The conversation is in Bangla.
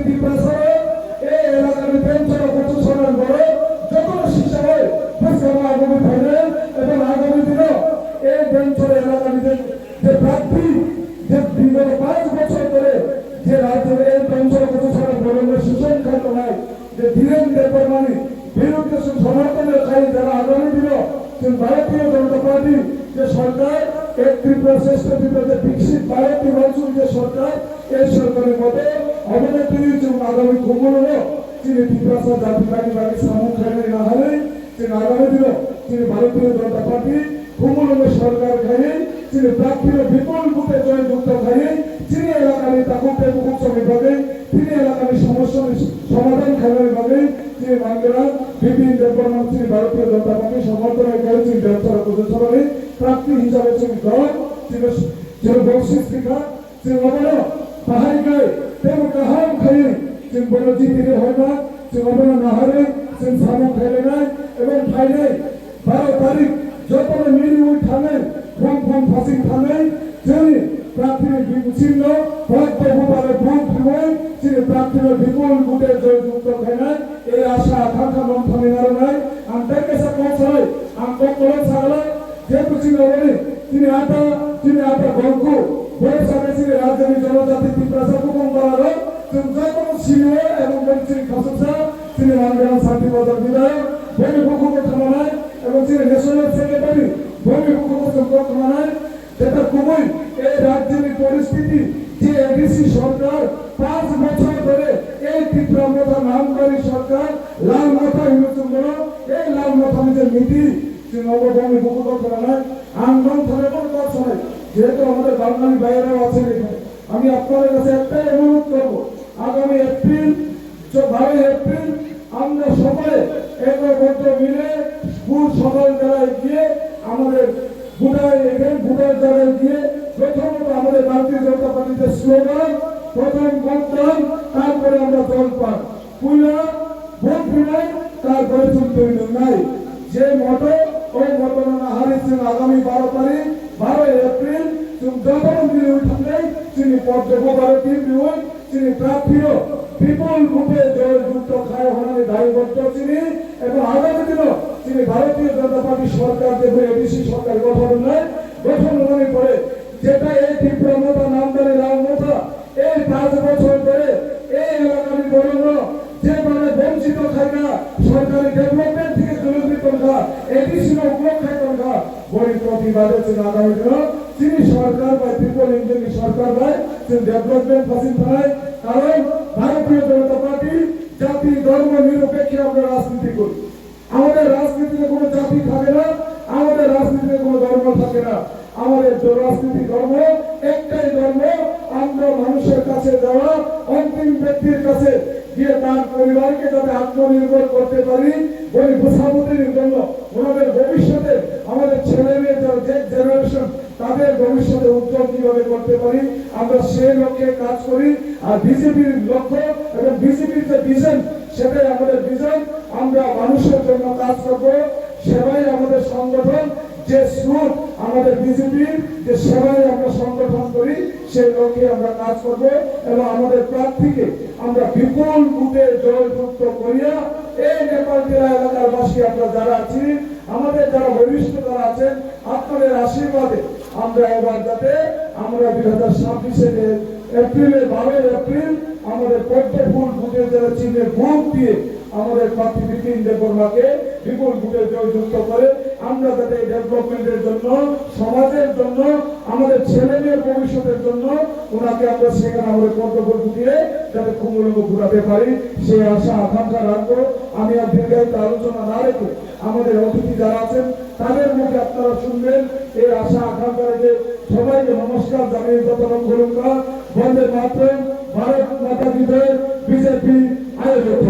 ত্রিপুরা এই এলাকার পেঞ্চর প্রশাসনের বড় যত শিক্ষা হয় আগামী ফাইনাল এবং আগামী দিনও এই পেঞ্চর এলাকার যে প্রার্থী যে বিগত 5 বছর ধরে যে রাজ্যের এই পেঞ্চর প্রশাসনের বড় সুসংখ্যাত নাই যে ধীরেন দেববর্মানি বিরুদ্ধে সমর্থনের খাই যারা আগামী দিনও ভারতীয় জনতা পার্টি যে সরকার এক ত্রিপুরা শ্রেষ্ঠ ত্রিপুরাতে বিকশিত ভারতীয় অঞ্চল যে সরকার এই সরকারের মধ্যে অবদান আগামী খুবগুলো তিনি ত্রিপুরা জাতি পার্টি বাকি সামুখ খাইলে না হলে তিনি আগামী দিনও তিনি ভারতীয় জনতা পার্টি খুবগুলো সরকার খাইয়ে তিনি প্রার্থীর বিপুল রূপে জয়যুক্ত খাইয়ে তিনি এলাকার তাকুকে মুখ্য বিভাগে তিনি এলাকার সমস্যার সমাধান খাইলের ভাবে তিনি বাংলা বিপিন দেববর্মা তিনি ভারতীয় জনতা পার্টি সমর্থন করেছেন ব্যবসার প্রশাসনে প্রার্থী হিসাবে তিনি দল তিনি বংশীয় স্পিকার তিনি অবনা পাহাড়ি গায়ে তেমন কাহাম খাইয়ে তিনি বড় জিতিরে হয় না তিনি অবনা নাহারে তিনি সামু খাইলে নাই এবং খাইলে 12 তারিখ যত মিলি ওই থামে ফোন ফাঁসি থামে তিনি প্রার্থীর চিহ্ন ভোটবারে ভোট হয় তিনি প্রার্থীর বিপুল ভোটে জয়যুক্ত হয় না এই আশা আকাঙ্ক্ষা মন থামে নাই আমরা কেসা পৌঁছায় আমরা করে ছাড়লে যে চিহ্ন বলে তিনি আটা গল্প বলে সাথে রাজধানী জনজাতি ত্রিপুরা হুকুম করার তিনি যখন ছিল এবং তিনি খাসা তিনি মানগ্রাম শান্তি বাজার বিধায়ক ভূমি হুকুম থামানায় এবং তিনি ন্যাশনাল সেক্রেটারি ভূমি হুকুম থামানায় যেটা খুবই এই রাজ্যের পরিস্থিতি যে এডিসি সরকার 5 বছর ধরে এই ত্রিপুরা মাথা নামকারী সরকার লাল মাথা হিন্দুচন্দ্র এই লাল মাথা নিজের নীতি যে নবভূমি হুকুম থামানায় আন্দোলন ধরে করছে যেহেতু আমাদের বাঙালি বাইরেও আছেন এখানে আমি আপনাদের কাছে একটাই অনুরোধ করবো আগামী এপ্রিল 12 এপ্রিল আমরা সবাই একত্র মিলে স্কুল সকাল বেলায় গিয়ে আমাদের ভোটার জায়গায় গিয়ে প্রথমত আমাদের ভারতীয় জনতা পার্টির স্লোগান প্রথম ভোটদান তারপরে আমরা জলপান পুইলা ভোট বিনয় তারপরে চলতে নাই যে মতো ওই মতো না হারিয়েছেন আগামী 12 তারিখ 12 এপ্রিল যখন দিনে উঠলে তিনি পদ্মভারতী বিওই তিনি প্রার্থীও বিপুল রূপে জয়যুক্ত খায় হনারে দায়বদ্ধ তিনি এবং আগামী দিনও তিনি ভারতীয় জনতা পার্টি সরকার যে এডিসি সরকার গঠন মনে করে যেটা এই ত্রিপুরা মাথা নামদারি লাল মাথা এই 5 বছর ধরে এই এলাকার বড় যে মানে বঞ্চিত খায় না সরকারি ডেভেলপমেন্ট থেকে জনপ্রিত না এডিসি উপলক্ষে না বড় প্রতিবাদে আগামী দিনও তিনি সরকার বা ত্রিপুরা ইন্ডিয়ান সরকার নয় তিনি ডেভেলপমেন্ট ফাসিল নয় কারণ ভারতীয় জনতা পার্টি জাতি ধর্ম নিরপেক্ষে আমরা রাজনীতি করি আমাদের রাজনীতিতে কোনো জাতি থাকে না আমাদের রাজনীতিতে কোনো ধর্ম থাকে না আমাদের রাজনীতি ধর্ম একটাই ধর্ম আমরা মানুষের কাছে যাওয়া অন্তিম ব্যক্তির কাছে গিয়ে তার পরিবারকে যাতে আত্মনির্ভর করতে পারি ওই ভূষামতির জন্য ওনাদের ভবিষ্যতে আমাদের ছেলে মেয়ে যে জেনারেশন তাদের ভবিষ্যতে উজ্জ্বল কিভাবে করতে পারি আমরা সেই লক্ষ্যে কাজ করি আর বিজেপির লক্ষ্য এবং বিজেপির যে ভিশন সেটাই আমাদের ভিশন আমরা মানুষের জন্য কাজ করব সেবাই আমাদের সংগঠন যে সুর আমাদের বিজেপির যে সেবাই আমরা সংগঠন করি সেই লক্ষ্যে আমরা কাজ করব এবং আমাদের প্রার্থীকে আমরা বিপুল ভোটে জয়যুক্ত করিয়া এই নেপাল জেলা এলাকার বাসী আমরা যারা আছি আমাদের যারা বরিষ্ঠ যারা আছেন আপনাদের আশীর্বাদে আমরা এবার যাতে আমরা 2026 এপ্রিলের 12 এপ্রিল আমাদের পদ্মফুল ভোটের যারা চিহ্নের ভোট দিয়ে আমাদের প্রার্থী বিপিন দেববর্মাকে বিপুল ভোটে জয়যুক্ত করে আমরা যাতে ডেভেলপমেন্টের জন্য সমাজের জন্য আমাদের ছেলে মেয়ের ভবিষ্যতের জন্য ওনাকে আমরা সেখানে আমাদের পদ্মফুল দিয়ে যাতে কুমুলঙ্গ ঘুরাতে পারি সেই আশা আকাঙ্ক্ষা রাখবো আমি আর দীর্ঘায়িত আলোচনা না রেখে আমাদের অতিথি যারা আছেন তাদের মুখে আপনারা শুনবেন এই আশা আকাঙ্ক্ষা রেখে সবাইকে নমস্কার জানিয়ে যতক্ষণ করুন বন্দে মাতরম ভারত মাতা কি জয় বিজেপি আয়োজক